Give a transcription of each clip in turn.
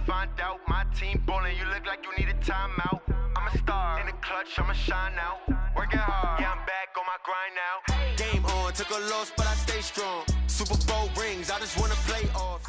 find out my team ballin', you look like you need a timeout. I'm a star in the clutch, I'ma shine out. Working hard, yeah, I'm back on my grind now. Game on, took a loss, but I stay strong. Super Bowl rings, I just wanna play off.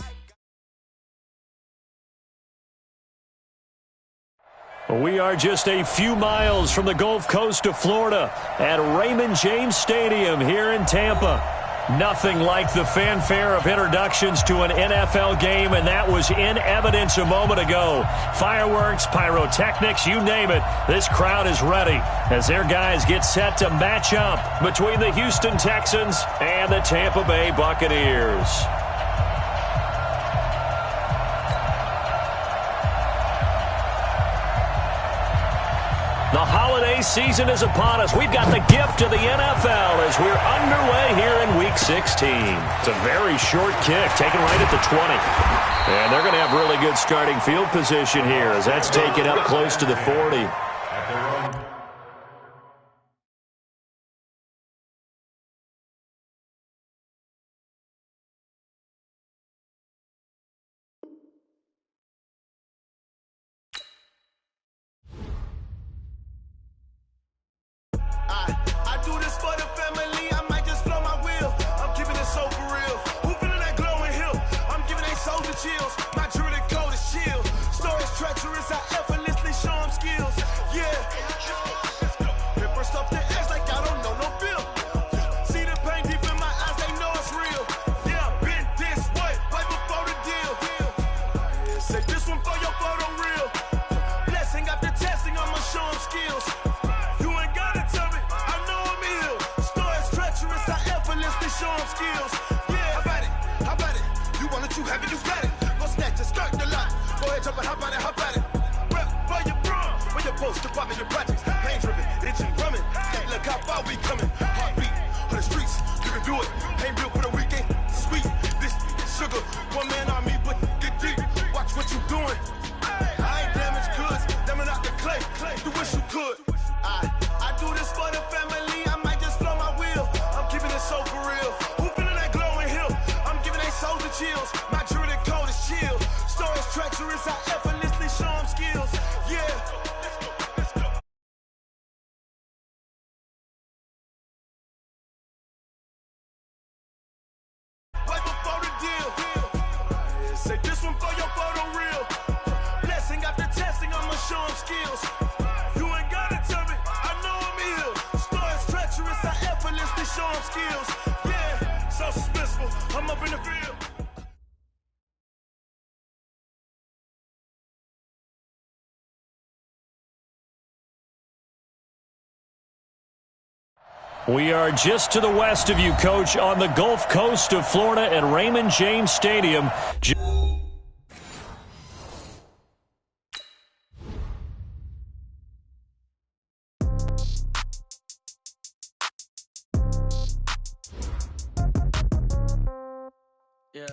We are just a few miles from the Gulf Coast of Florida at Raymond James Stadium here in Tampa. Nothing like the fanfare of introductions to an NFL game, and that was in evidence a moment ago. Fireworks, pyrotechnics, you name it. This crowd is ready as their guys get set to match up between the Houston Texans and the Tampa Bay Buccaneers. The holiday season is upon us. We've got the gift of the NFL as we're underway here in Week 16. It's a very short kick, taken right at the 20. And they're going to have really good starting field position here as that's taken up close to the 40. I do this for the family, I might just blow my wheel. I'm keeping it so for real. Who feeling that glowing hill? I'm giving they soldier chills. My jewelry code is chill. Stories treacherous, I effortlessly show them skills. Yeah. Hit first up the edge like I don't know no feel. See the pain deep in my eyes, they know it's real. Yeah, been this way, right before the deal. Say this one for your photo real. Blessing after testing, I'ma show them skills. Show them skills. Yeah, how about it? You want it, you have it, you got it. Go snatch it, start the lot. Go ahead, jump it, how about it? Rep for your bro, for your post, department, your projects. Pain driven, itching, drumming. Look how far we coming. Heartbeat on the streets, you can do it. Pain built for the weekend, sweet. This sugar, one man on me, but get deep. Watch what you doing. I ain't damaged goods, damn out the clay. You wish you could. I do this for the family. I might just blow my wheel. I'm keeping it so for real. Who feeling that glowing hill? I'm giving they soldier chills. My jewelry code is chill. Stories treacherous, I effortlessly show them skills. Yeah. Let's go. Right before the deal. Say this one for your photo real. Blessing after testing, I'ma show them skills. You ain't gotta tell me, I know I'm ill. Stories treacherous, I effortlessly show them skills. Yeah, so suspenseful, I'm up in the field. We are just to the west of you, Coach, on the Gulf Coast of Florida at Raymond James Stadium. Yeah.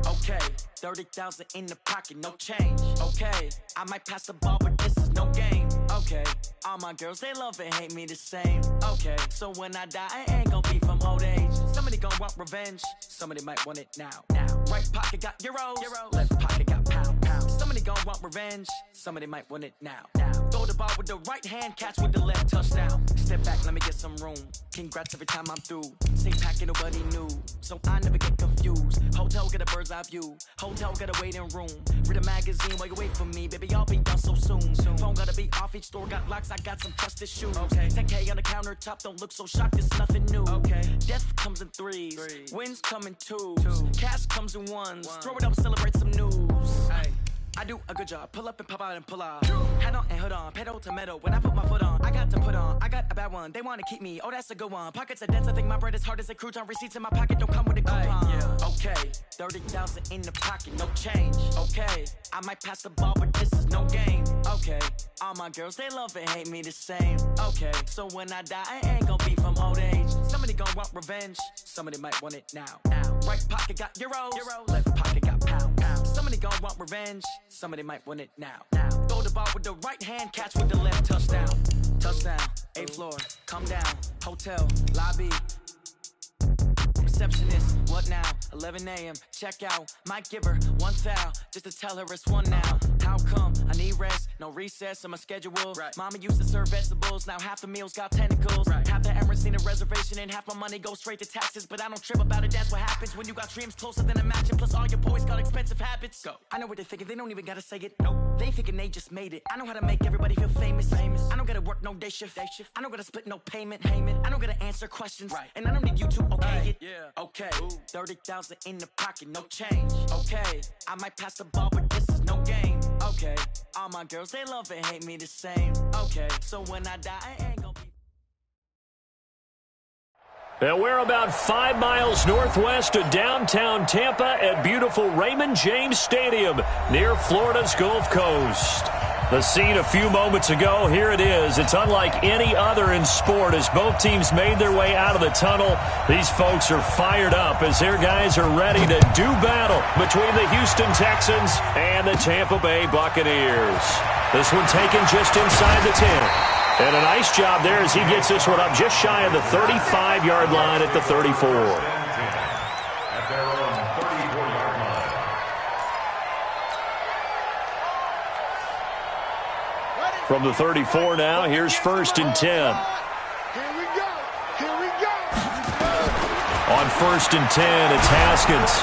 Okay. 30,000 in the pocket, no change. Okay. I might pass the ball, but this is no game. Okay. All my girls, they love and hate me the same. Okay. So when I die, I ain't gonna be from old age. Somebody gonna want revenge. Somebody might want it now. Right pocket got euros. Left pocket got pounds. Somebody gonna want revenge. Somebody might want it now. Throw the ball with the right hand, catch with the left, touchdown. Step back, let me get some room. Congrats every time I'm through. Same packet, nobody knew. So I never get confused. Hotel get a bird's eye view. Hotel get a waiting room. Read a magazine while you wait for me. Baby, I'll be done so soon. Phone gotta be off, each store got locks. I got some trusted shoes. Okay. 10K on the countertop, don't look so shocked, it's nothing new. Okay. Death comes in threes. Wins come in twos. Cash comes in ones. Throw it up, celebrate some news. Ay. I do a good job. Pull up and pop out and pull off. Hat on and hood on. Pedal to metal. When I put my foot on, I got to put on. I got a bad one. They want to keep me. Oh, that's a good one. Pockets are dense. I think my bread is hard as a crouton. Receipts in my pocket don't come with a coupon. Yeah. Okay. 30,000 in the pocket. No change. Okay. I might pass the ball, but this is no game. Okay. All my girls, they love and hate me the same. Okay. So when I die, I ain't gonna be from old age. Somebody gonna want revenge. Somebody might want it now. Right pocket got euros. Left pocket got pounds. Somebody gonna want revenge. Somebody might want it now. Throw the ball with the right hand, catch with the left, touchdown. Touchdown, 8th floor, come down, hotel, lobby. Receptionist, what now? 11 a.m. Check out. Might give her one foul just to tell her it's one now. How come? I need rest. No recess on my schedule. Right. Mama used to serve vegetables. Now half the meals got tentacles. Right. Half the errands need a reservation and half my money goes straight to taxes. But I don't trip about it. That's what happens when you got dreams closer than a match. Plus all your boys got expensive habits. Go. I know what they're thinking. They don't even gotta say it. Nope. They thinking they just made it. I know how to make everybody feel famous. I don't gotta work no day shift. I don't gotta split no payment. I don't gotta answer questions. Right. And I don't need you to okay it. Yeah. Okay. 30,000 in the pocket, no change. Okay. I might pass the ball, but this is no game. Okay. All my girls, they love and hate me the same. Okay. So when I die, I ain't gonna be. And we're about 5 miles northwest of downtown Tampa at beautiful Raymond James Stadium near Florida's Gulf Coast. The scene a few moments ago, here it is. It's unlike any other in sport as both teams made their way out of the tunnel. These folks are fired up as their guys are ready to do battle between the Houston Texans and the Tampa Bay Buccaneers. This one taken just inside the 10. And a nice job there as he gets this one up just shy of the 35-yard line at the 34. From the 34 now, here's 1st and 10. Here we go. Here we go. On 1st and 10, it's Haskins.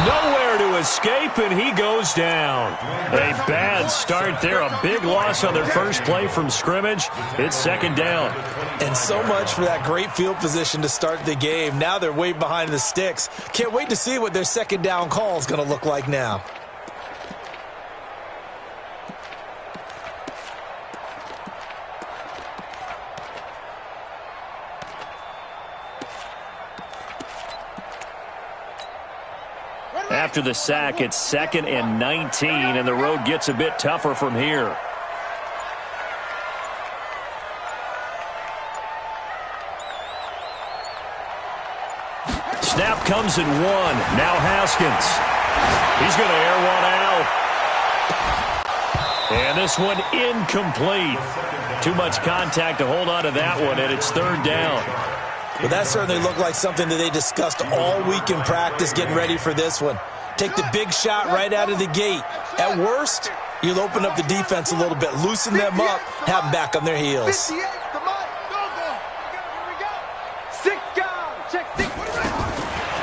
Nowhere to escape, and he goes down. A bad start there. A big loss on their first play from scrimmage. It's 2nd down. And so much for that great field position to start the game. Now they're way behind the sticks. Can't wait to see what their 2nd down call is going to look like now. After the sack, it's 2nd and 19, and the road gets a bit tougher from here. Snap comes in 1. Now Haskins. He's going to air one out. And this one incomplete. Too much contact to hold on to that one, and it's 3rd down. Well, that certainly looked like something that they discussed all week in practice getting ready for this one. Take the big shot right out of the gate. At worst, you'll open up the defense a little bit, loosen them up, have them back on their heels.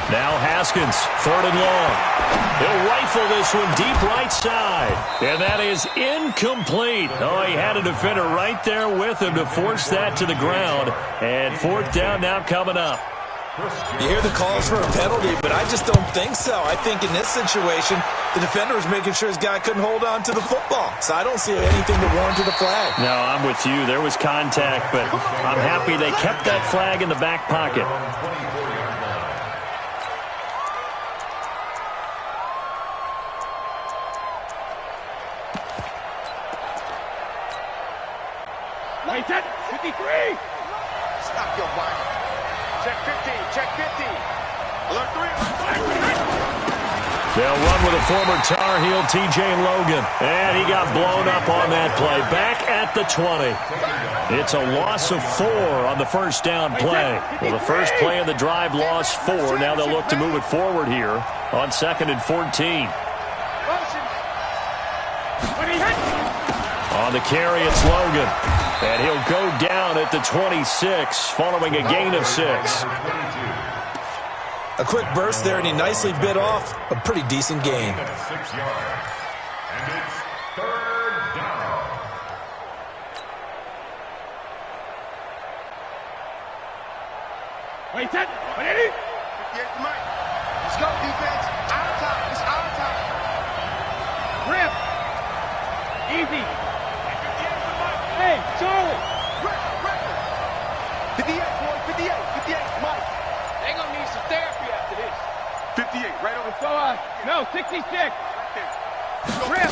Now Haskins, 3rd and long. He'll rifle this one deep right side. And that is incomplete. Oh, he had a defender right there with him to force that to the ground. And 4th down now coming up. You hear the calls for a penalty, but I just don't think so. I think in this situation, the defender was making sure his guy couldn't hold on to the football. So I don't see anything to warrant a flag. No, I'm with you. There was contact, but I'm happy they kept that flag in the back pocket. Wait, 53! Stop your body. Check 50. Check 50. Alert 3. They'll run with a former Tar Heel, T.J. Logan. And he got blown up on that play. Back at the 20. It's a loss of 4 on the 1st down play. Well, the first play of the drive lost 4. Now they'll look to move it forward here on 2nd and 14. On the carry, it's Logan. And he'll go down at the 26 following a gain of 6. A quick burst there, and he nicely bit off a pretty decent gain. And it's 3rd down. Wait, 10, 180. Here's the mic. Let's go, defense. Our time. It's our time. Grip. Easy. Hey, Charlie. 58, boy. 58. 58, Mike. They're going to need some therapy after this. 58, right over. No, 66. Grip.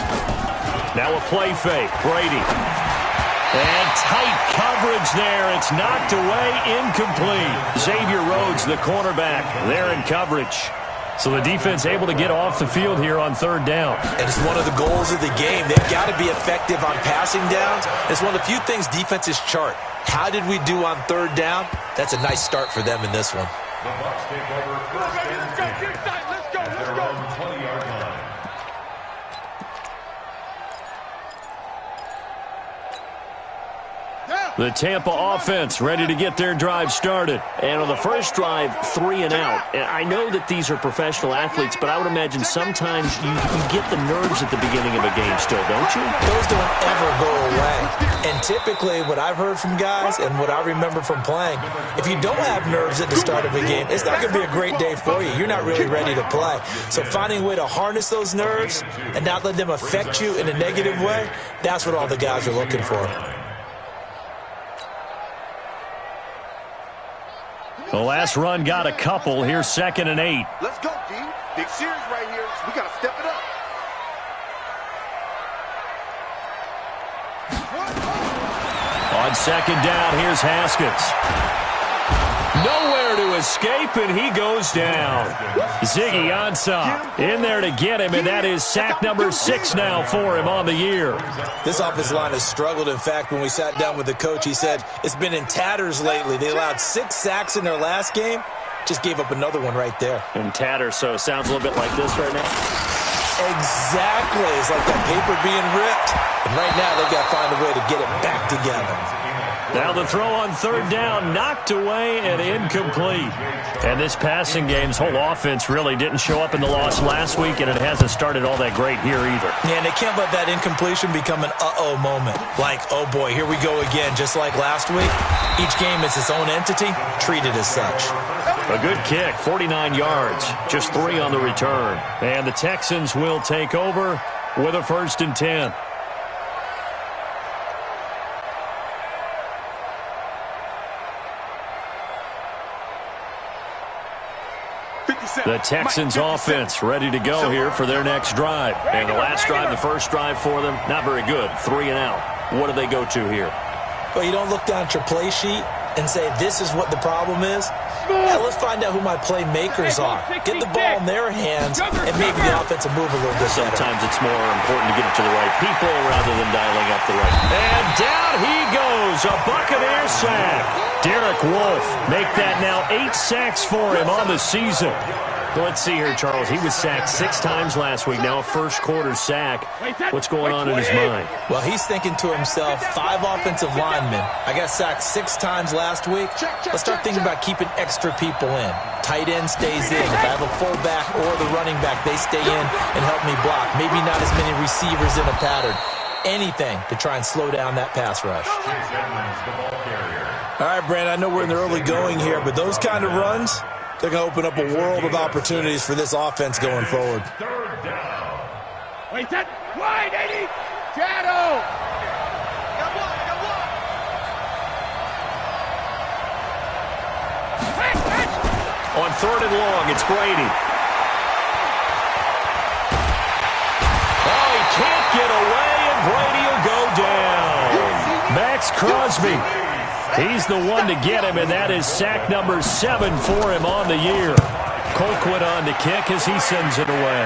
Now a play fake. Brady. And tight coverage there. It's knocked away, incomplete. Xavier Rhodes, the cornerback, there in coverage. So the defense able to get off the field here on 3rd down. And it's one of the goals of the game. They've got to be effective on passing downs. It's one of the few things defenses chart. How did we do on 3rd down? That's a nice start for them in this one. The Bucs take over 1st and 10. The Tampa offense ready to get their drive started. And on the first drive, 3 and out. And I know that these are professional athletes, but I would imagine sometimes you get the nerves at the beginning of a game still, don't you? Those don't ever go away. And typically what I've heard from guys and what I remember from playing, if you don't have nerves at the start of a game, it's not going to be a great day for you. You're not really ready to play. So finding a way to harness those nerves and not let them affect you in a negative way, that's what all the guys are looking for. The last run got a couple. Here's 2nd and 8. Let's go, D. Big series right here. So we got to step it up. On 2nd down, here's Haskins. Nowhere to escape, and he goes down. Ziggy Ansah in there to get him, and that is sack number 6 now for him on the year. This offensive line has struggled. In fact, when we sat down with the coach, he said it's been in tatters lately. They allowed 6 sacks in their last game. Just gave up another one right there. In tatters, so it sounds a little bit like this right now. Exactly. It's like that paper being ripped. And right now, they've got to find a way to get it back together. Now the throw on 3rd down, knocked away and incomplete. And this passing game's whole offense really didn't show up in the loss last week, and it hasn't started all that great here either. Yeah, and they can't let that incompletion become an uh-oh moment. Like, oh boy, here we go again, just like last week. Each game is its own entity, treated as such. A good kick, 49 yards, just 3 on the return. And the Texans will take over with a 1st and 10. The Texans offense ready to go here for their next drive. And the last drive, the first drive for them, not very good. 3 and out. What do they go to here? Well, you don't look down at your play sheet and say, this is what the problem is. Yeah, let's find out who my playmakers are. Get the ball in their hands and maybe the offense will move a little bit better. Sometimes it's more important to get it to the right people rather than dialing up the right. And down he goes, a Buccaneer sack. Derek Wolfe make that now 8 sacks for him on the season. Let's see here, Charles. He was sacked 6 times last week. Now a first-quarter sack. What's going on in his mind? Well, he's thinking to himself, 5 offensive linemen. I got sacked 6 times last week. Let's start thinking about keeping extra people in. Tight end stays in. If I have a fullback or the running back, they stay in and help me block. Maybe not as many receivers in a pattern. Anything to try and slow down that pass rush. All right, Brandon, I know we're in the early going here, but those kind of runs, they're going to open up a world of opportunities for this offense going forward. Wait, that wide, Eddie! Shadow! On 3rd and long, it's Brady. Oh, he can't get away, and Brady will go down. Max Crosby. He's the one to get him, and that is sack number 7 for him on the year. Colquitt on to kick as he sends it away.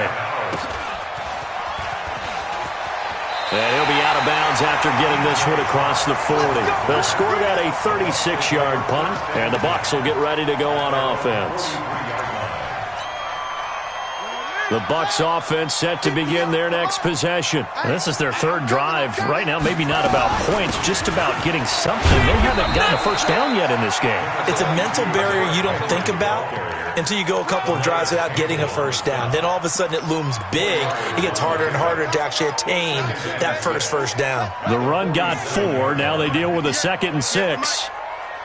And he'll be out of bounds after getting this one across the 40. They'll score that a 36-yard punt, and the Bucs will get ready to go on offense. The Bucs offense set to begin their next possession. And this is their 3rd drive. Right now, maybe not about points, just about getting something. They haven't gotten a first down yet in this game. It's a mental barrier you don't think about until you go a couple of drives without getting a first down. Then all of a sudden it looms big. It gets harder and harder to actually attain that first down. The run got 4. Now they deal with a 2nd and 6. Here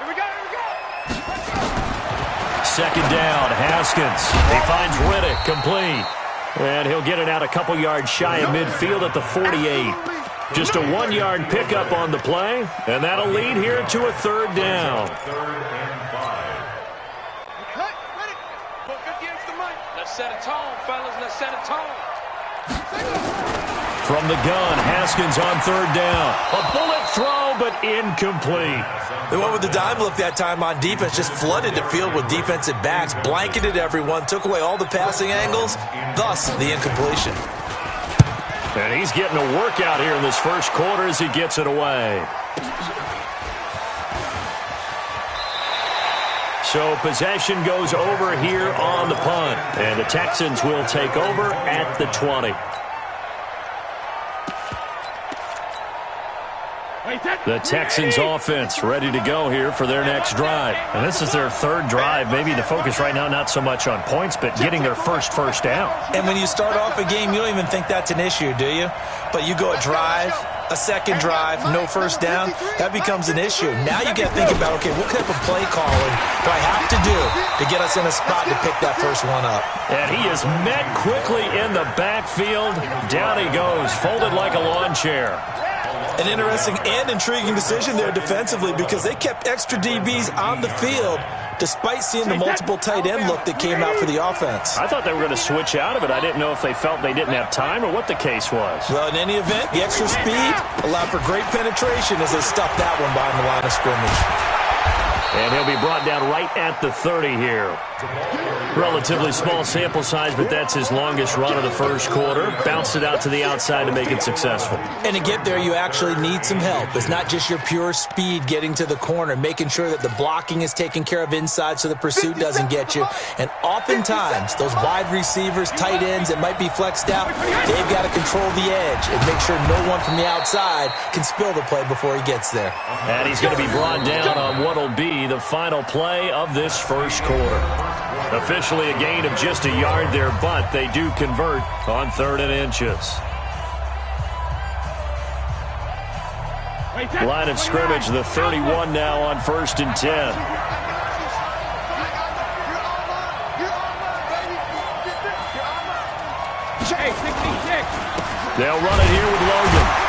we go! 2nd down, Haskins. He finds Riddick, complete. And he'll get it out a couple yards shy of midfield at the 48. Just a 1-yard pickup on the play, and that'll lead here to a 3rd down. Let's set a tone, fellas. Let's set a tone. From the gun, Haskins on 3rd down. A bullet throw, but incomplete. They went with the dime look that time on defense, just flooded the field with defensive backs, blanketed everyone, took away all the passing angles, thus the incompletion. And he's getting a workout here in this first quarter as he gets it away. So possession goes over here on the punt, and the Texans will take over at the 20. Wait, that The Texans offense ready to go here for their next drive. And this is their third drive. Maybe the focus right now not so much on points, but getting their first down. And when you start off a game, you don't even think that's an issue, do you? But you go a drive, a second drive, no first down, that becomes an issue. Now you got to think about, okay, what type of play calling do I have to do to get us in a spot to pick that first one up? And he is met quickly in the backfield. Down he goes, folded like a lawn chair. An interesting and intriguing decision there defensively because they kept extra DBs on the field despite seeing the multiple tight end look that came out for the offense. I thought they were going to switch out of it. I didn't know if they felt they didn't have time or what the case was. Well, in any event, the extra speed allowed for great penetration as they stuffed that one behind the line of scrimmage. And he'll be brought down right at the 30 here. Relatively small sample size, but that's his longest run of the first quarter. Bounced it out to the outside to make it successful. And to get there, you actually need some help. It's not just your pure speed getting to the corner, making sure that the blocking is taken care of inside so the pursuit doesn't get you. And oftentimes, those wide receivers, tight ends that might be flexed out, they've got to control the edge and make sure no one from the outside can spill the play before he gets there. And he's going to be brought down on what will be the final play of this first quarter. Officially a gain of just a yard there, but they do convert on 3rd and inches. Line of scrimmage, the 31 now on 1st and 10. They'll run it here with Logan.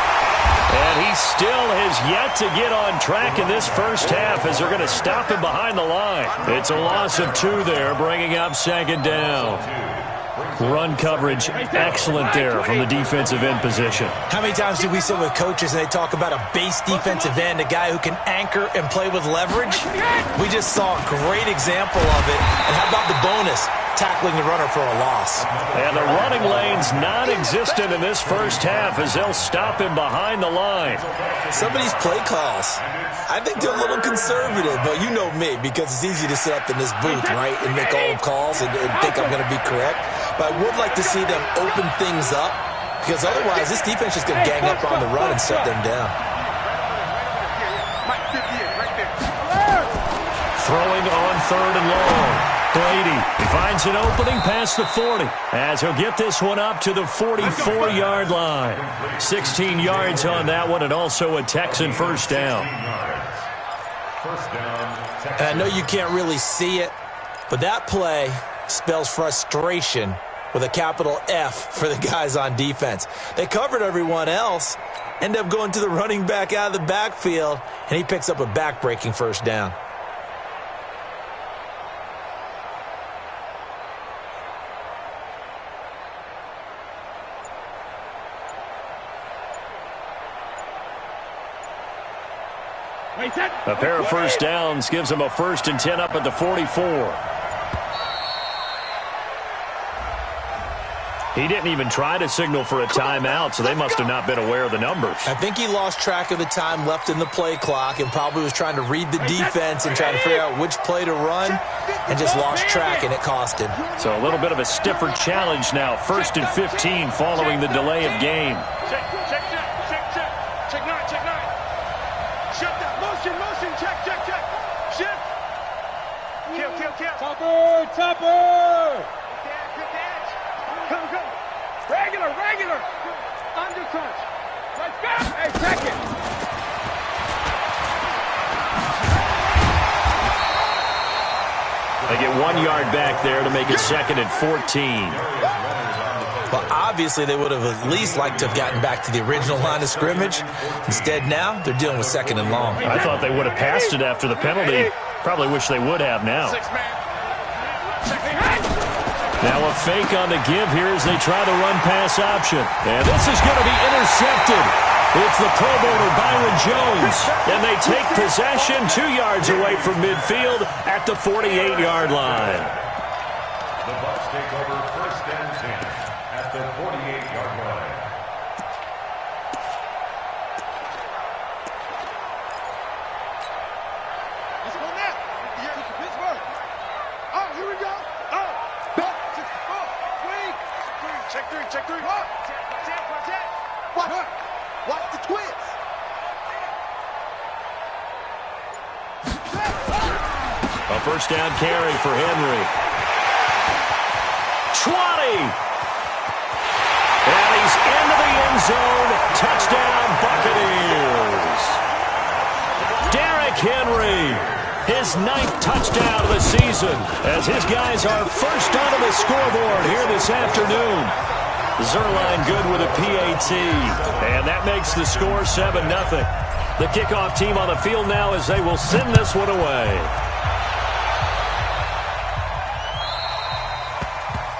And he still has yet to get on track in this first half as they're going to stop him behind the line. It's a loss of 2 there, bringing up 2nd down. Run coverage, excellent there from the defensive end position. How many times do we sit with coaches and they talk about a base defensive end, a guy who can anchor and play with leverage? We just saw a great example of it. And how about the bonus? Tackling the runner for a loss. And the running lane's non-existent in this first half as they'll stop him behind the line. Some of these play calls, I think they're a little conservative, but you know me, because it's easy to sit up in this booth, right, and make all calls and think I'm going to be correct. But I would like to see them open things up, because otherwise this defense is going to gang up on the run and shut them down. Throwing on 3rd and long. Brady finds an opening past the 40 as he'll get this one up to the 44-yard line. 16 yards on that one and also a Texan first down. And I know you can't really see it, but that play spells frustration with a capital F for the guys on defense. They covered everyone else, end up going to the running back out of the backfield, and he picks up a back-breaking first down. A pair of first downs gives them a 1st and 10 up at the 44. He didn't even try to signal for a timeout, so they must have not been aware of the numbers. I think he lost track of the time left in the play clock and probably was trying to read the defense and trying to figure out which play to run and just lost track, and it cost him. So a little bit of a stiffer challenge now. 1st and 15 following the delay of game. Topper! Good catch. Come. Regular. Undercrunch. Let's go. Hey, check it. They get 1 yard back there to make it 2nd and 14. Well, obviously they would have at least liked to have gotten back to the original line of scrimmage. Instead now, they're dealing with 2nd and long. I thought they would have passed it after the penalty. Probably wish they would have now. Now a fake on the give here as they try the run-pass option. And this is going to be intercepted. It's the Pro Bowler Byron Jones. And they take possession 2 yards away from midfield at the 48-yard line. The Bucs take over 1st and 10 at the 48-yard line. Let's go now. Here to Pittsburgh. Oh, here we go. Oh, back to the swing. Check three. What? Watch the twist. A first down carry for Henry. 20. And he's into the end zone. Touchdown, Buccaneers. Derrick Henry, his 9th touchdown of the season, as his guys are first onto the scoreboard here this afternoon. Zerline good with a PAT, and that makes the score 7-0. The kickoff team on the field now as they will send this one away.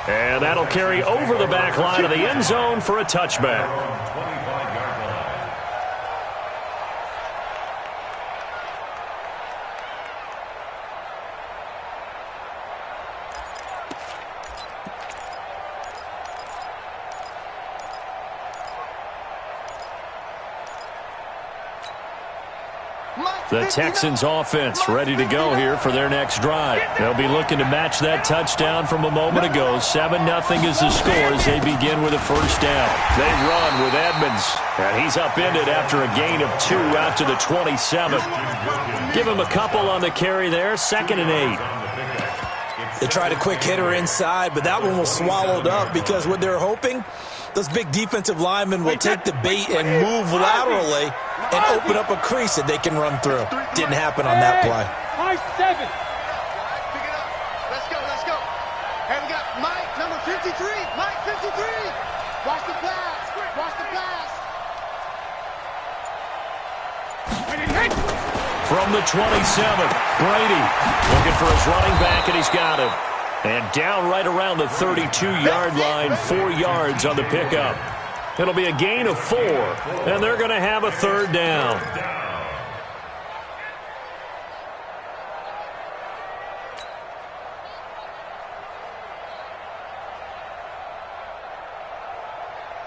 And that'll carry over the back line of the end zone for a touchback. The Texans offense ready to go here for their next drive. They'll be looking to match that touchdown from a moment ago. 7-0 is the score as they begin with a first down. They run with Edmonds, and he's upended after a gain of 2 out to the 27. Give him a couple on the carry there. 2nd and 8. They tried a quick hitter inside, but that one was swallowed up because what they're hoping, those big defensive linemen will take the bait and move laterally and open up a crease that they can run through. Didn't happen on that play. Mike 7. Pick it up. Let's go, let's go. And we got Mike, number 53. Mike 53. Watch the pass. Watch the pass. From the 27, Brady looking for his running back, and he's got him. And down right around the 32-yard line, 4 yards on the pickup. It'll be a gain of 4, and they're going to have a third down.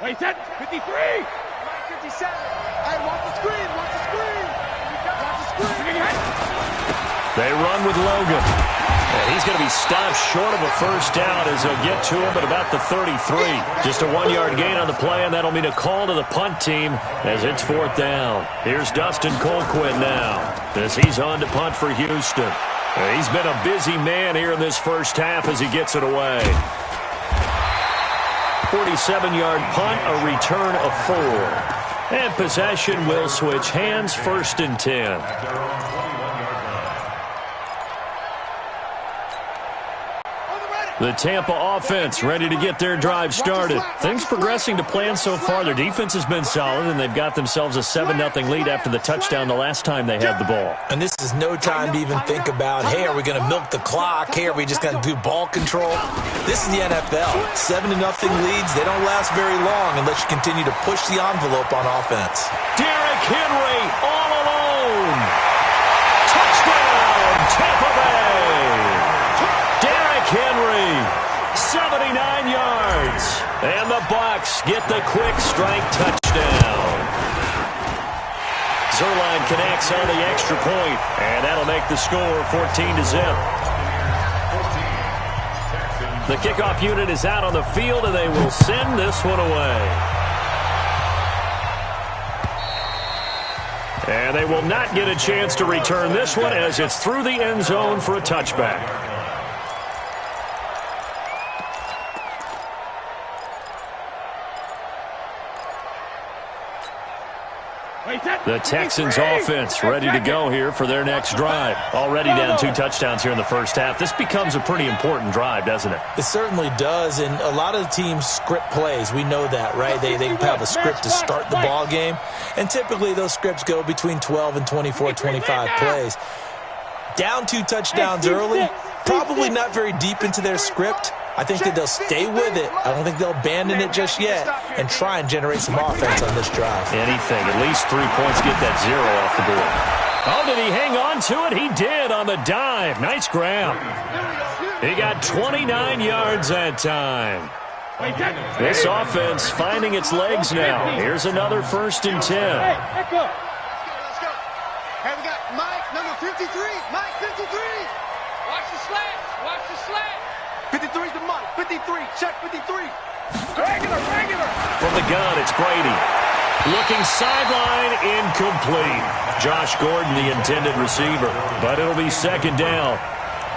Wait, set. 53. Mike 57. Hey, watch the screen. Watch the screen. Watch the screen. They run with Logan. And he's going to be stopped short of a first down as they'll get to him at about the 33. Just a 1-yard gain on the play, and that'll mean a call to the punt team as it's 4th down. Here's Dustin Colquitt now as he's on to punt for Houston. He's been a busy man here in this first half as he gets it away. 47-yard punt, a return of 4. And possession will switch hands, 1st and 10. The Tampa offense ready to get their drive started. Things progressing to plan so far. Their defense has been solid, and they've got themselves a 7-0 lead after the touchdown the last time they had the ball. And this is no time to even think about, hey, are we going to milk the clock? Hey, are we just going to do ball control? This is the NFL. 7-0 leads, they don't last very long unless you continue to push the envelope on offense. Derrick Henry all alone. Touchdown, Tampa Bay. Derrick Henry, 79 yards. And the Bucs get the quick strike touchdown. Zerline connects on the extra point, and that'll make the score 14-0. The kickoff unit is out on the field, and they will send this one away. And they will not get a chance to return this one as it's through the end zone for a touchback. The Texans offense ready to go here for their next drive. Already down 2 touchdowns here in the first half. This becomes a pretty important drive, doesn't it? It certainly does, and a lot of the teams script plays. We know that, right? They have a script to start the ball game, and typically those scripts go between 12 and 24, 25 plays. Down 2 touchdowns early, probably not very deep into their script. I think that they'll stay with it. I don't think they'll abandon it just yet and try and generate some offense on this drive. Anything. At least 3 points, get that 0 off the board. Oh, did he hang on to it? He did on the dive. Nice grab. He got 29 yards that time. This offense finding its legs now. Here's another 1st and 10. Let's go. Hey, we got Mike, number 53. Mike 53. Watch the slant. Watch the slant. 53's the Mike. 53. Check 53. Regular. From the gun, it's Brady. Looking sideline, incomplete. Josh Gordon, the intended receiver. But it'll be 2nd down.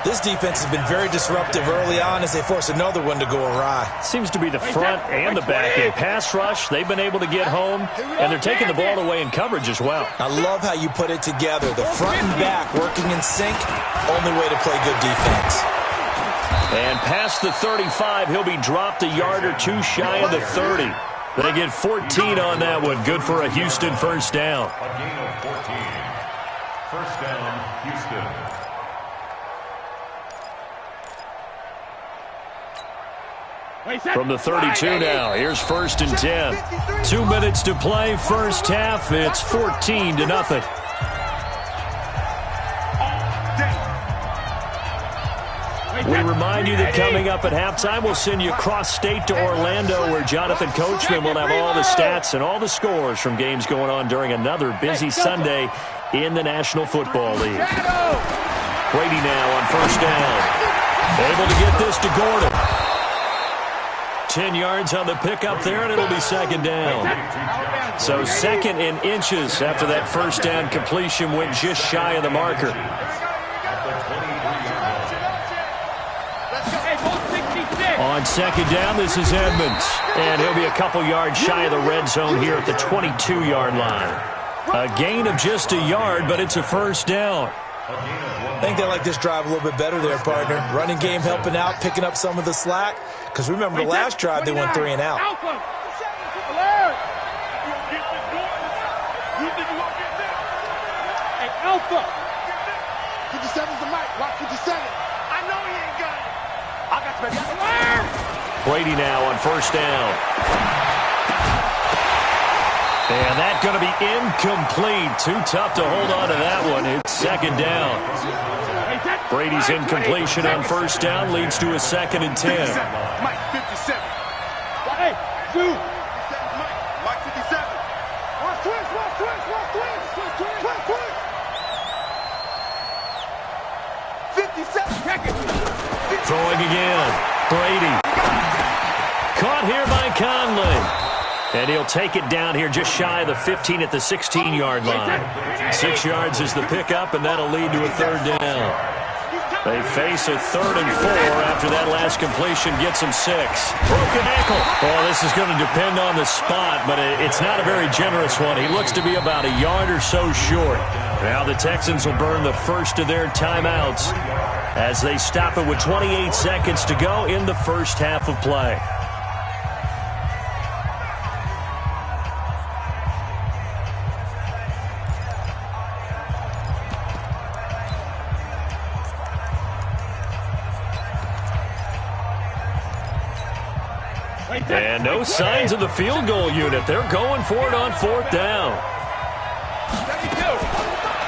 This defense has been very disruptive early on as they force another one to go awry. Seems to be the front and the back end. Pass rush, they've been able to get home, and they're taking the ball away in coverage as well. I love how you put it together. The front and back working in sync, only way to play good defense. And past the 35, he'll be dropped a yard or two shy of the 30. They get 14 on that one. Good for a Houston first down. A gain of 14. First down, Houston. From the 32 now, here's 1st and 10. 2 minutes to play, first half. It's 14-0. We remind you that coming up at halftime, we'll send you cross-state to Orlando, where Jonathan Coachman will have all the stats and all the scores from games going on during another busy Sunday in the National Football League. Brady now on first down. Able to get this to Gordon. 10 yards on the pickup there, and it'll be second down. So second in inches after that first down completion went just shy of the marker. On second down, this is Edmonds. And he'll be a couple yards shy of the red zone here at the 22-yard line. A gain of just a yard, but it's a first down. I think they like this drive a little bit better there, partner. Running game helping out, picking up some of the slack. Because remember, the last drive, they went 3 and out. Hey, Alpha. 57's the mic. Watch 57. I know he ain't got it. I got you, baby. Brady now on first down. And that's going to be incomplete. Too tough to hold on to that one. It's second down. Brady's incompletion on first down leads to a 2nd and 10. Mike 57. Hey, dude. Mike 57. Watch twins. Throwing again. Brady. Caught here by Conley. And he'll take it down here just shy of the 15 at the 16-yard line. 6 yards is the pickup, and that'll lead to a third down. They face a 3rd and 4 after that last completion gets them 6. Broken ankle. Oh, this is going to depend on the spot, but it's not a very generous one. He looks to be about a yard or so short. Now the Texans will burn the first of their timeouts as they stop it with 28 seconds to go in the first half of play. And no signs of the field goal unit. They're going for it on 4th down.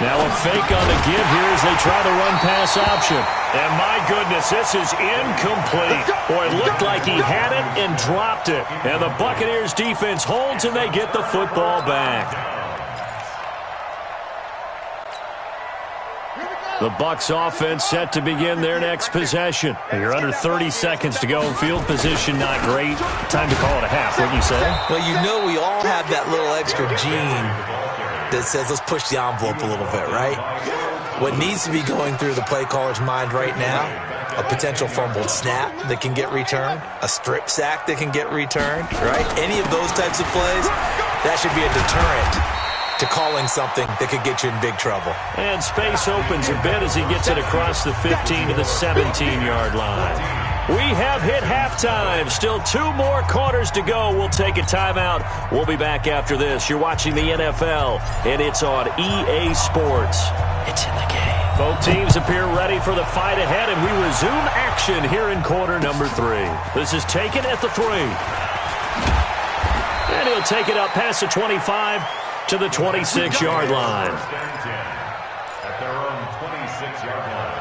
Now a fake on the give here as they try the run-pass option. And my goodness, this is incomplete. Boy, it looked like he had it and dropped it. And the Buccaneers defense holds and they get the football back. The Bucs offense set to begin their next possession. You're under 30 seconds to go. Field position not great. Time to call it a half, wouldn't you say? Well, you know we all have that little extra gene that says let's push the envelope a little bit, right? What needs to be going through the play caller's mind right now, a potential fumbled snap that can get returned, a strip sack that can get returned, right? Any of those types of plays, that should be a deterrent to calling something that could get you in big trouble. And space opens a bit as he gets it across the 15 to the 17-yard line. We have hit halftime. Still 2 more quarters to go. We'll take a timeout. We'll be back after this. You're watching the NFL, and it's on EA Sports. It's in the game. Both teams appear ready for the fight ahead, and we resume action here in quarter number 3. This is taken at the 3. And he'll take it up past the 25 to the 26-yard line. At their own 26-yard line.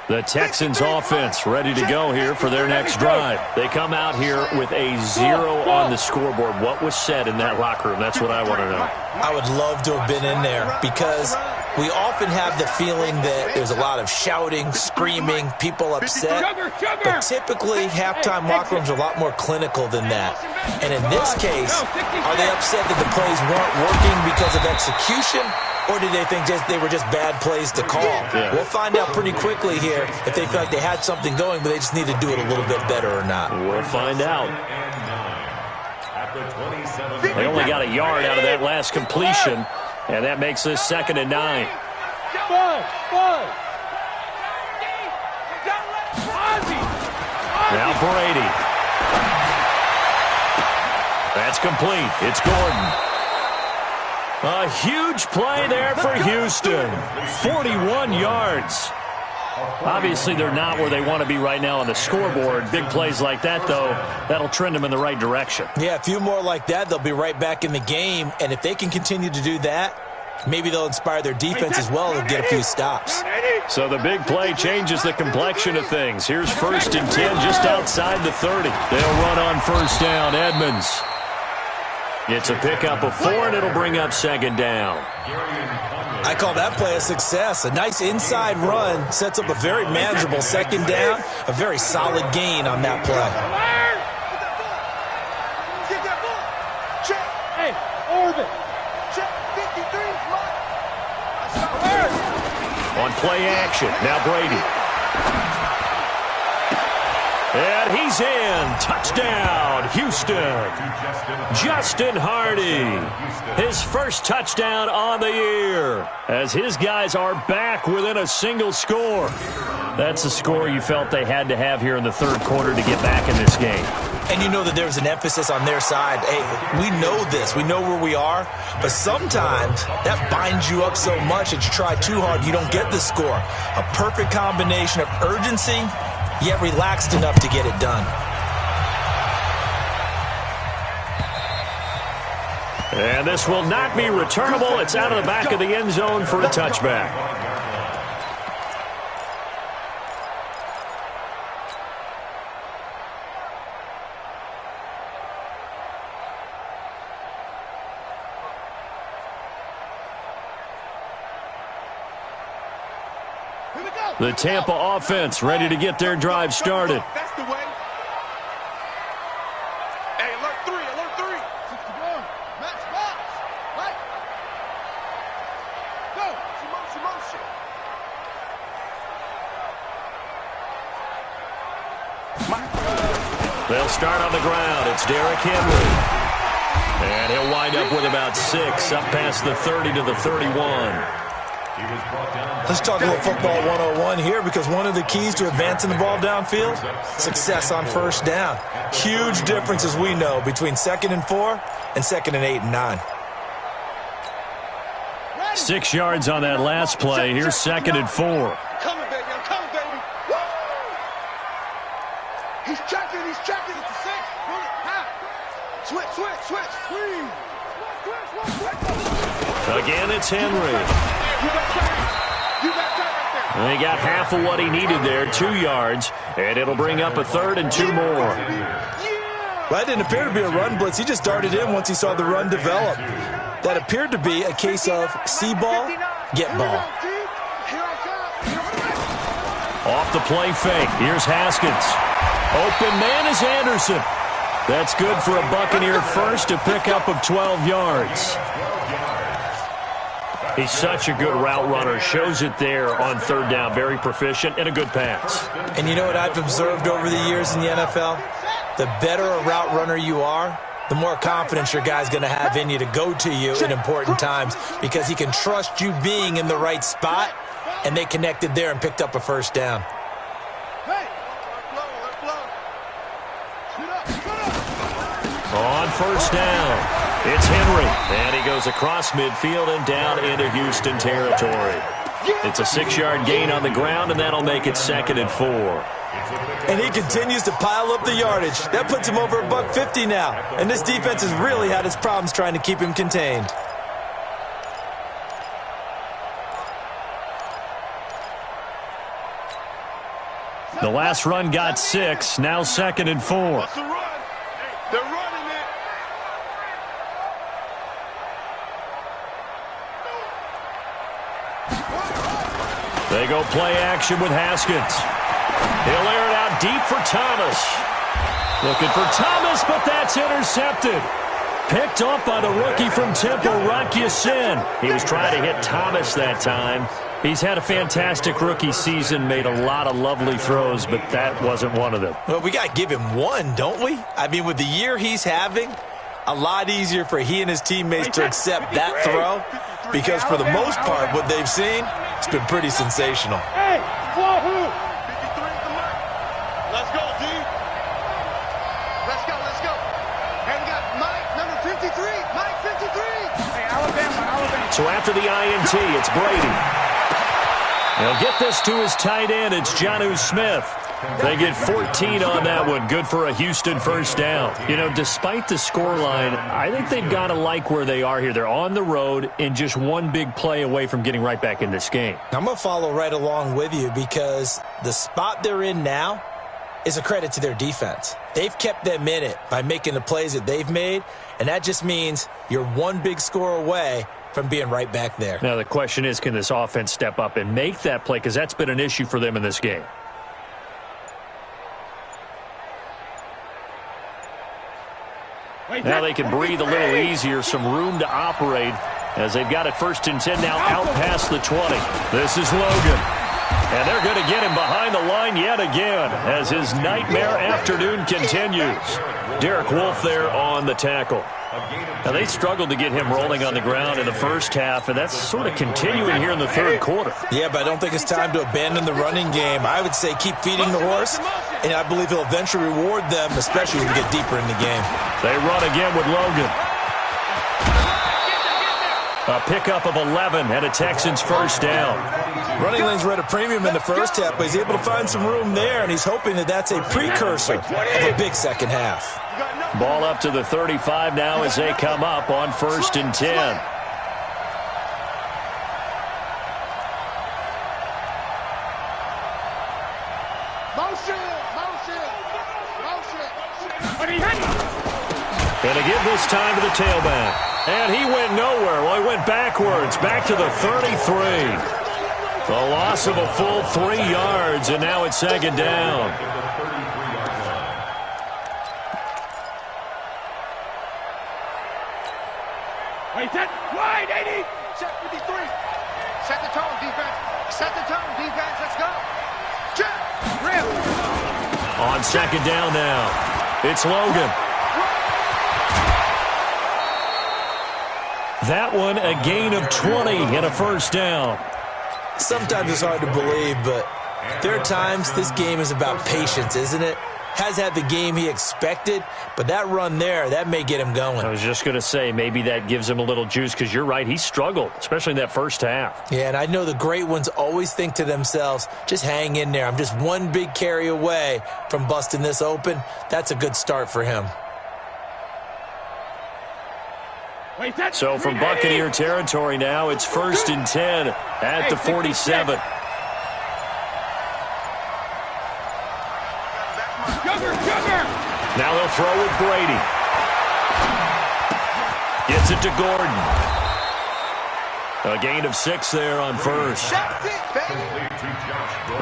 The Texans offense ready to go here for their next drive. They come out here with a 0 on the scoreboard. What was said in that locker room? That's what I want to know. I would love to have been in there because we often have the feeling that there's a lot of shouting, screaming, people upset. But typically, halftime locker rooms are a lot more clinical than that. And in this case, are they upset that the plays weren't working because of execution? Or did they think they were just bad plays to call? Yeah. We'll find out pretty quickly here if they feel like they had something going, but they just need to do it a little bit better or not. We'll find out. They only got a yard out of that last completion, and that makes this 2nd and 9. Now Brady. That's complete. It's Gordon. A huge play there for Houston. 41 yards. Obviously, they're not where they want to be right now on the scoreboard. Big plays like that, though, that'll trend them in the right direction. Yeah, a few more like that, they'll be right back in the game. And if they can continue to do that, maybe they'll inspire their defense as well and get a few stops. So the big play changes the complexion of things. Here's 1st and 10 just outside the 30. They'll run on 1st down. Edmonds. It's a pickup of 4, and it'll bring up 2nd down. I call that play a success. A nice inside run sets up a very manageable 2nd down. A very solid gain on that play. Hey, Orbit. On play action, now Brady. And he's in. Touchdown, Houston. Justin Hardy. His first touchdown on the year. As his guys are back within a single score. That's the score you felt they had to have here in the 3rd quarter to get back in this game. And you know that there was an emphasis on their side. Hey, we know this. We know where we are. But sometimes that binds you up so much that you try too hard, you don't get the score. A perfect combination of urgency, yet relaxed enough to get it done. And this will not be returnable. It's out of the back of the end zone for a touchback. The Tampa offense ready to get their drive started. That's the way. Hey, alert 3, alert 3. 61. Match box. Right. Go. Motion. They'll start on the ground. It's Derrick Henry. And he'll wind up with about 6, up past the 30 to the 31. Let's talk a little football 101 here, because one of the keys to advancing the ball downfield, success on 1st down. Huge difference, as we know, between 2nd and 4 and 2nd and 8 and 9. 6 yards on that last play. Here's 2nd and 4. I'm coming, baby. Woo! He's checking. It's the 6. Switch. Again, it's Henry. He got half of what he needed there, 2 yards, and it'll bring up a 3rd and 2 more. Well, that didn't appear to be a run blitz. He just darted in once he saw the run develop. That appeared to be a case of see ball, get ball. Off the play fake. Here's Haskins. Open man is Anderson. That's good for a Buccaneer first, a pickup of 12 yards. He's such a good route runner. Shows it there on 3rd down. Very proficient and a good pass. And you know what I've observed over the years in the NFL? The better a route runner you are, the more confidence your guy's going to have in you to go to you in important times, because he can trust you being in the right spot, and they connected there and picked up a 1st down. On 1st down, it's Henry, and he goes across midfield and down into Houston territory. It's a 6-yard gain on the ground, and that'll make it 2nd and 4. And he continues to pile up the yardage. That puts him over $150 now, and this defense has really had its problems trying to keep him contained. The last run got 6, now 2nd and 4. They're running it. They go play action with Haskins. He'll air it out deep for Thomas. Looking for Thomas, but that's intercepted. Picked off by the rookie from Temple, Rocky Sin. He was trying to hit Thomas that time. He's had a fantastic rookie season, made a lot of lovely throws, but that wasn't one of them. Well, we got to give him one, don't we? I mean, with the year he's having, a lot easier for he and his teammates to accept that throw, because for the most part, what they've seen, it's been pretty sensational. Hey, Wahoo! Let's go, D. Let's go, let's go. And we got Mike, number 53. Mike, 53. Hey, Alabama. So after the INT, it's Brady. He'll get this to his tight end. It's Jonnu Smith. They get 14 on that one. Good for a Houston first down. You know, despite the scoreline, I think they've got to like where they are here. They're on the road and just one big play away from getting right back in this game. I'm going to follow right along with you because the spot they're in now is a credit to their defense. They've kept them in it by making the plays that they've made, and that just means you're one big score away from being right back there. Now the question is, can this offense step up and make that play? Because that's been an issue for them in this game. Now they can breathe a little easier, some room to operate as they've got it 1st and 10 now out past the 20. This is Logan. And they're going to get him behind the line yet again as his nightmare afternoon continues. Derek Wolfe there on the tackle. Now, they struggled to get him rolling on the ground in the first half, and that's sort of continuing here in the third quarter. Yeah, but I don't think it's time to abandon the running game. I would say keep feeding the horse, and I believe he'll eventually reward them, especially when we get deeper in the game. They run again with Logan. A pickup of 11 and a Texans first down. Running lanes were at a premium in the first half, but he's able to find some room there, and he's hoping that that's a precursor of a big second half. Ball up to the 35 now as they come up on 1st and 10. And to give this time to the tailback. And he went nowhere. Well, he went backwards, back to the 33. The loss of a full 3 yards, and now it's 2nd down. Wait, set wide, 80. Check 53. Set the tone, defense. Set the tone, defense. Let's go. Check. Rip. On 2nd down now, it's Logan. That one, a gain of 20 and a first down. Sometimes it's hard to believe, but there are times this game is about patience, isn't it? Has had the game he expected, but that run there, that may get him going. I was just going to say, maybe that gives him a little juice, because you're right, he struggled, especially in that first half. Yeah, and I know the great ones always think to themselves, just hang in there. I'm just one big carry away from busting this open. That's a good start for him. So from Buccaneer territory now, it's 1st and 10 at the 47. Now they'll throw with Brady. Gets it to Gordon. A gain of 6 there on 1st.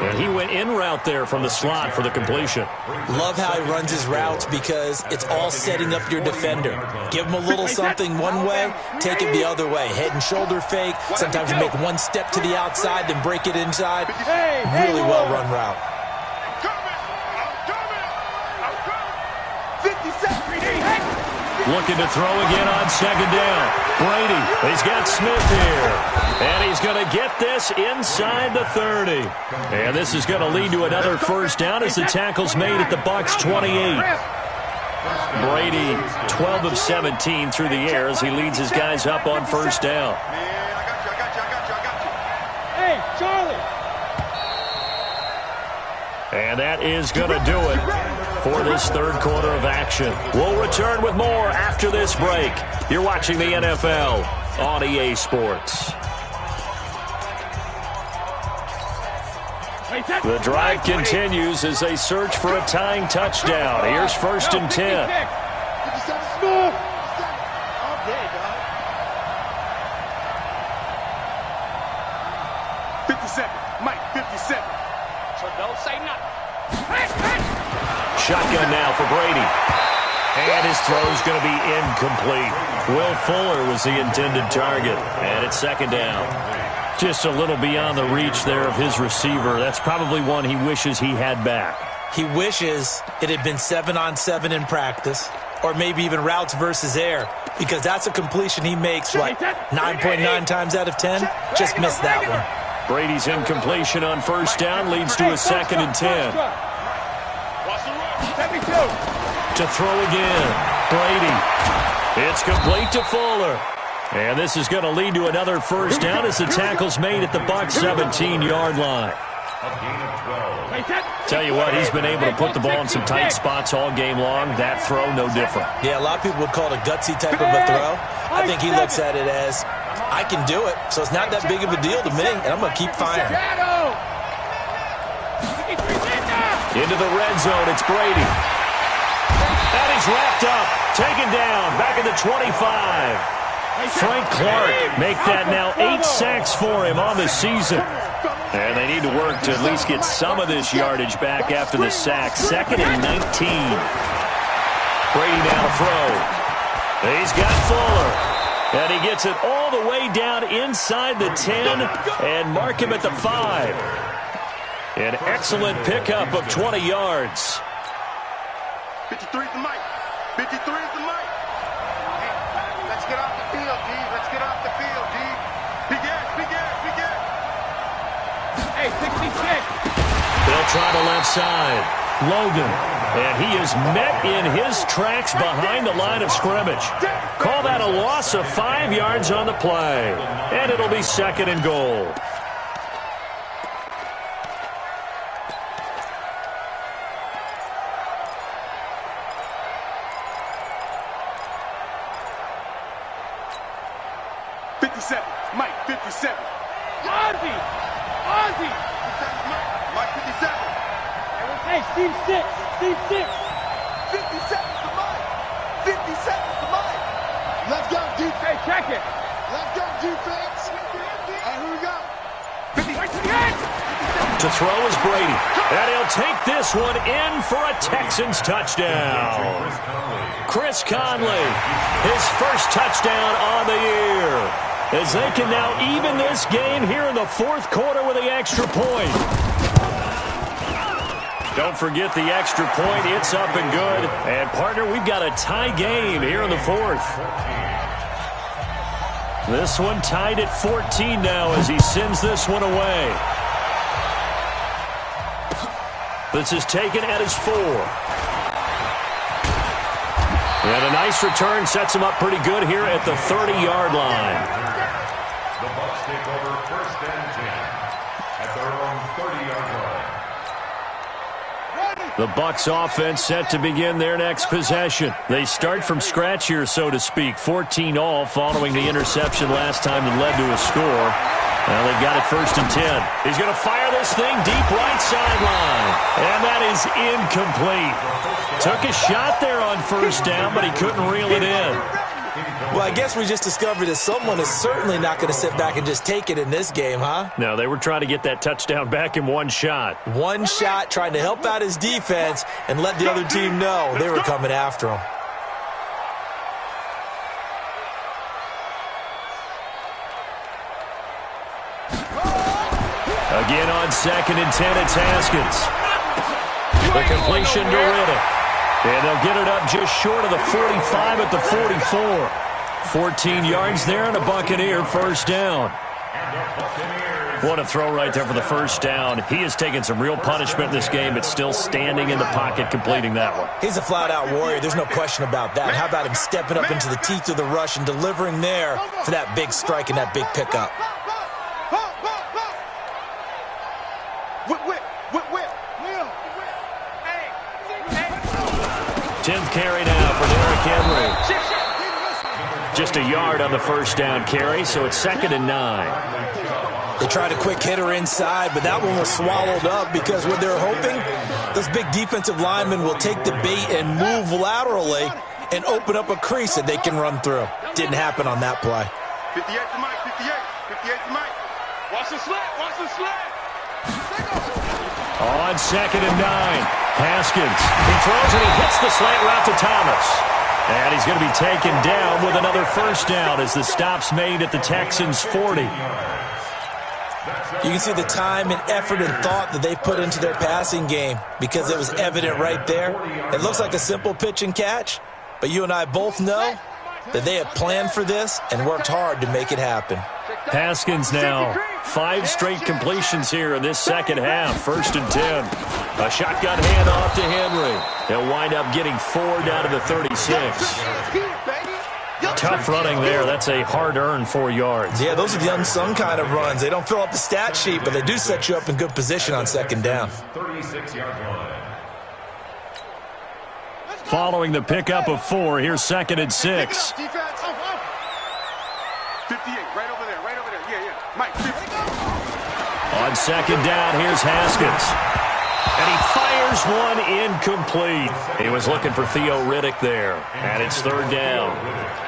And he went in route there from the slot for the completion. Love how he runs his routes because it's all setting up your defender. Give him a little something one way, take it the other way. Head and shoulder fake. Sometimes you make one step to the outside, then break it inside. Really well run route. Looking to throw again on 2nd down. Brady, he's got Smith here. And he's going to get this inside the 30. And this is going to lead to another first down as the tackle's made at the Bucs 28. Brady, 12 of 17 through the air as he leads his guys up on first down. Hey, Charlie. And that is going to do it for this third quarter of action. We'll return with more after this break. You're watching the NFL on EA Sports. The drive continues as they search for a tying touchdown. Here's 1st and 10. Mike, 57. So don't say nothing. Shotgun now for Brady. And his throw's going to be incomplete. Will Fuller was the intended target. And it's second down. Just a little beyond the reach there of his receiver. That's probably one he wishes he had back. He wishes it had been 7-on-7 in practice, or maybe even routes versus air, because that's a completion he makes, what, 9.9 times out of 10? Just missed that one. Brady's incompletion on first down leads to a 2nd and 10. To throw again, Brady. It's complete to Fuller. And this is going to lead to another first down as the tackle's made at the Bucs 17-yard line. Tell you what, he's been able to put the ball in some tight spots all game long. That throw, no different. Yeah, a lot of people would call it a gutsy type of a throw. I think he looks at it as, I can do it, so it's not that big of a deal to me, and I'm going to keep firing. Into the red zone, it's Brady. And he's wrapped up, taken down, back at the 25. Frank Clark make that now 8 sacks for him on the season. And they need to work to at least get some of this yardage back after the sack. 2nd and 19. Brady now to throw. He's got Fuller. And he gets it all the way down inside the 10 and mark him at the 5. An excellent pickup of 20 yards. 53 is the mic. 53 is the mic. Let's get off the field, D. Let's get off the field, D. Big ass, big ass, big ass. Hey, 66. They'll try the left side. Logan. And he is met in his tracks behind the line of scrimmage. Call that a loss of 5 yards on the play. And it'll be 2nd and goal. Mike, 57. Ozzy! Ozzy! Mike, 57. Hey, Steve 6. Steve 6. 57 is the Mike. 57 is the Mike. Let's go, defense. Hey, check it. Let's go, defense. And here we go. 58. To throw is Brady. And he'll take this one in for a Texans touchdown. Chris Conley, his first touchdown on the year. As they can now even this game here in the 4th quarter with the extra point. Don't forget the extra point. It's up and good. And, partner, we've got a tie game here in the 4th. This one tied at 14 now as he sends this one away. This is taken at his 4. And a nice return sets him up pretty good here at the 30-yard line. The Bucs take over 1st and 10 at their own 30-yard line. The Bucs offense set to begin their next possession. They start from scratch here, so to speak. 14 all following the interception last time that led to a score. Now they've got it 1st and 10. He's going to fire this thing deep right sideline. And that is incomplete. Took a shot there on 1st down, but he couldn't reel it in. Well, I guess we just discovered that someone is certainly not going to sit back and just take it in this game, huh? No, they were trying to get that touchdown back in one shot. One shot, trying to help out his defense and let the other team know they were coming after him. Again on 2nd and 10, it's Haskins. The completion to Riddick. And they'll get it up just short of the 45 at the 44. 14 yards there and a Buccaneer 1st down. What a throw right there for the 1st down. He has taken some real punishment in this game, but still standing in the pocket completing that one. He's a flat-out warrior. There's no question about that. How about him stepping up into the teeth of the rush and delivering there for that big strike and that big pickup? 10th carry now for Derrick Henry. Just a yard on the 1st down carry, so it's 2nd and 9. They tried a quick hitter inside, but that one was swallowed up because what they're hoping, those big defensive linemen will take the bait and move laterally and open up a crease that they can run through. Didn't happen on that play. 58 to Mike, 58. 58 to Mike. Watch the slant, watch the slant. On 2nd and 9, Haskins. He throws and he hits the slant route to Thomas. And he's going to be taken down with another first down as the stop's made at the Texans' 40. You can see the time and effort and thought that they put into their passing game because it was evident right there. It looks like a simple pitch and catch, but you and I both know that they have planned for this and worked hard to make it happen. Haskins now, 5 straight completions here in this second half. 1st and 10. A shotgun handoff to Henry. They'll wind up getting 4 down to the 36. Tough running there. That's a hard-earned 4 yards. Yeah, those are the unsung kind of runs. They don't fill up the stat sheet, but they do set you up in good position on 2nd down. 36-yard line. Following the pickup of 4, here's 2nd and 6. 58, right over there, yeah. Mike, 50. On 2nd down, here's Haskins. And he fires one incomplete. He was looking for Theo Riddick there. And it's 3rd down.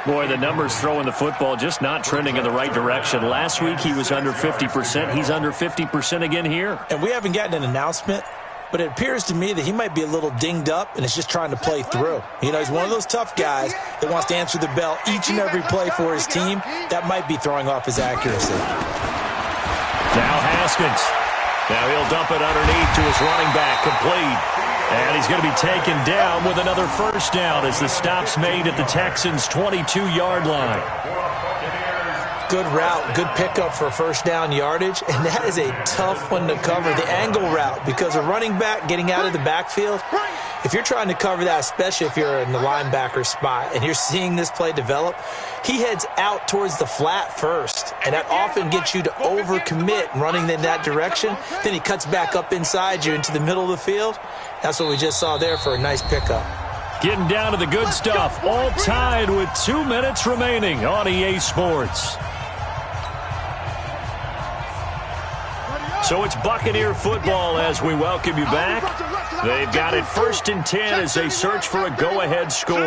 Boy, the numbers throwing the football just not trending in the right direction. Last week he was under 50%. He's under 50% again here. And we haven't gotten an announcement, but it appears to me that he might be a little dinged up and is just trying to play through. You know, he's one of those tough guys that wants to answer the bell each and every play for his team. That might be throwing off his accuracy. Now Haskins. Now he'll dump it underneath to his running back, complete. And he's going to be taken down with another first down as the stop's made at the Texans' 22-yard line. Good route, good pickup for first down yardage, and that is a tough one to cover, the angle route, because a running back getting out of the backfield, if you're trying to cover that, especially if you're in the linebacker spot and you're seeing this play develop, he heads out towards the flat first, and that often gets you to overcommit running in that direction. Then he cuts back up inside you into the middle of the field. That's what we just saw there for a nice pickup. Getting down to the good stuff, all tied with 2 minutes remaining on EA Sports. So it's Buccaneer football as we welcome you back. They've got it 1st and 10 as they search for a go-ahead score.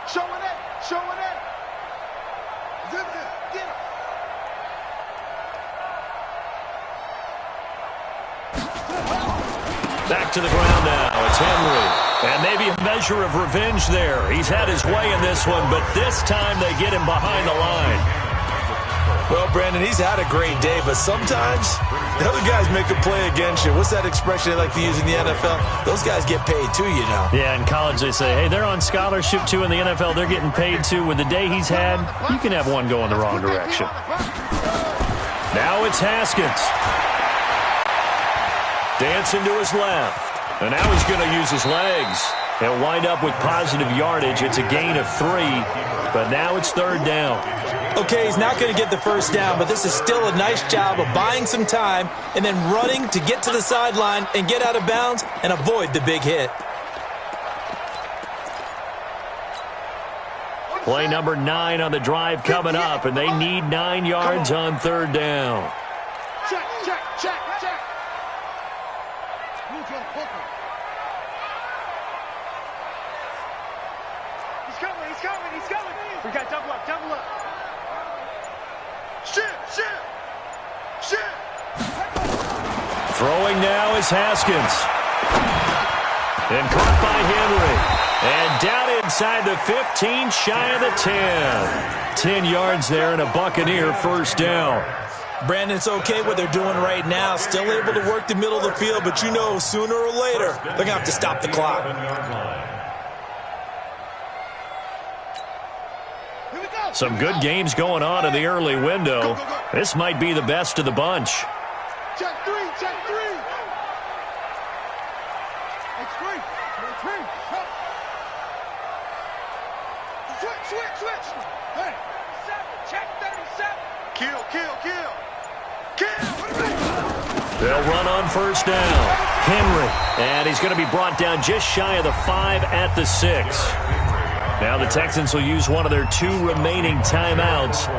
Showing it. Back to the ground now. It's Henry. And maybe a measure of revenge there. He's had his way in this one, but this time they get him behind the line. Well, Brandon, he's had a great day, but sometimes the other guys make a play against you. What's that expression they like to use in the NFL? Those guys get paid too, you know. Yeah, in college they say, hey, they're on scholarship too. In the NFL, they're getting paid too. With the day he's had, you can have one go in the wrong direction. Now it's Haskins. Dancing to his left. And now he's going to use his legs. He'll wind up with positive yardage. It's a gain of 3, but now it's 3rd down. Okay, he's not going to get the first down, but this is still a nice job of buying some time and then running to get to the sideline and get out of bounds and avoid the big hit. Play number 9 on the drive coming up, and they need 9 yards on 3rd down. Check. He's coming. We got double up. Shit. Throwing now is Haskins. And caught by Henry. And down inside the 15, shy of the 10. 10 yards there and a Buccaneer first down. Brandon, it's okay what they're doing right now. Still able to work the middle of the field, but you know sooner or later they're going to have to stop the clock. Some good games going on in the early window. This might be the best of the bunch. Check three. Switch. Hey. Check 37. Kill. They'll run on first down. Henry. And he's going to be brought down just shy of the 5 at the 6. Now the Texans will use one of their 2 remaining timeouts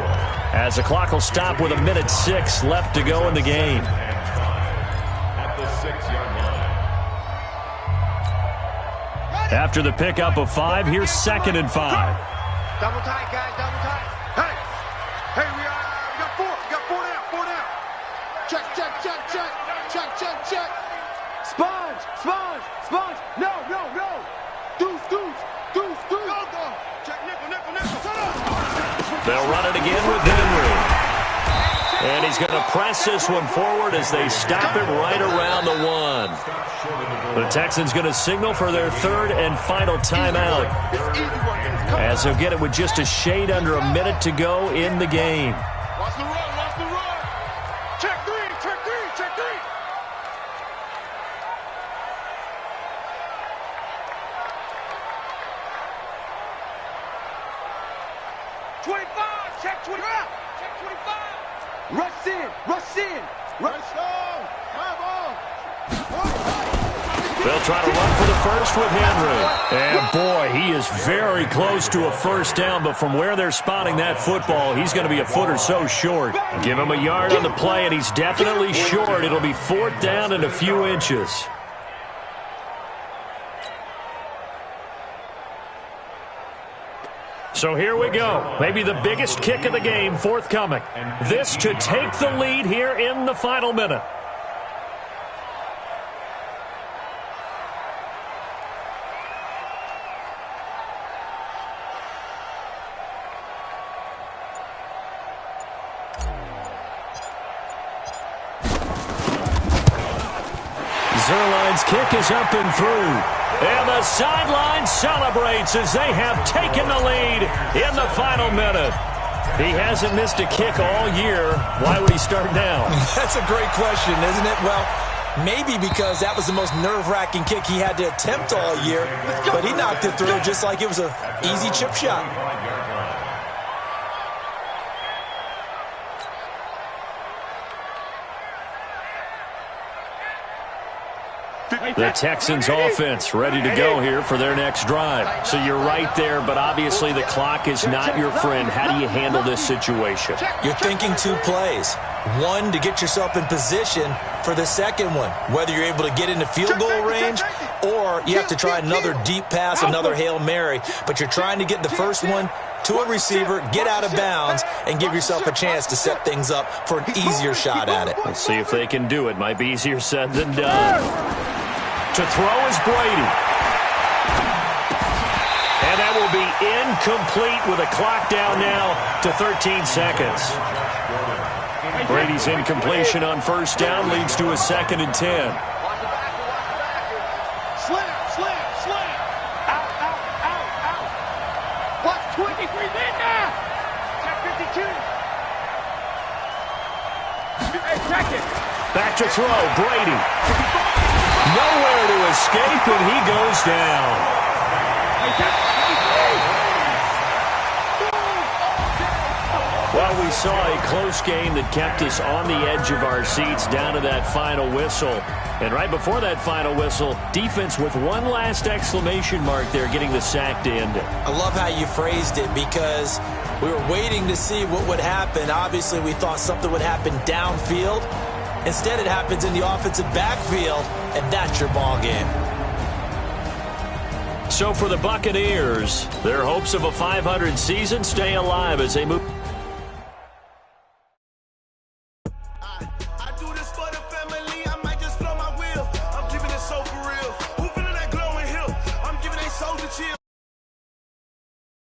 as the clock will stop with 1:06 left to go in the game. At the 6-yard line. After the pickup of 5, here's 2nd and 5. Double tight, guys. Hey, we got check. Sponge. No. Deuce. Go. Check, nickel. Shut up. They'll run it again with Henry. And he's going to press this one forward as they stop it right around the 1. The Texans going to signal for their third and final timeout, as they'll get it with just a shade under a minute to go in the game. Watch the run. Check three. 25, check 25. Rush in. They'll try to run for the first with Henry. And boy, he is very close to a first down, but from where they're spotting that football, he's going to be a foot or so short. Give him a yard on the play, and he's definitely short. It'll be 4th down and a few inches. So here we go. Maybe the biggest kick of the game forthcoming. This to take the lead here in the final minute. Zerline's kick is up and through. And the sideline celebrates as they have taken the lead in the final minute. He hasn't missed a kick all year. Why would he start now? That's a great question, isn't it? Well, maybe because that was the most nerve-wracking kick he had to attempt all year, but he knocked it through just like it was an easy chip shot. The Texans offense ready to go here for their next drive. So you're right there, but obviously the clock is not your friend. How do you handle this situation? You're thinking 2 plays. One, to get yourself in position for the second one, whether you're able to get into field goal range or you have to try another deep pass, another Hail Mary. But you're trying to get the first one to a receiver, get out of bounds, and give yourself a chance to set things up for an easier shot at it. Let's see if they can do it. Might be easier said than done. To throw is Brady. And that will be incomplete with a clock down now to 13 seconds. Brady's incompletion on first down leads to a 2nd and 10. Slam. Out. Watch 23 in now. Check 52. Hey, check it. Back to throw, Brady. Nowhere to escape, and he goes down. Well, we saw a close game that kept us on the edge of our seats down to that final whistle. And right before that final whistle, defense with one last exclamation mark there, getting the sack to end it. I love how you phrased it because we were waiting to see what would happen. Obviously, we thought something would happen downfield. Instead, it happens in the offensive backfield, and that's your ball game. So for the Buccaneers, their hopes of a 500 season stay alive as they move.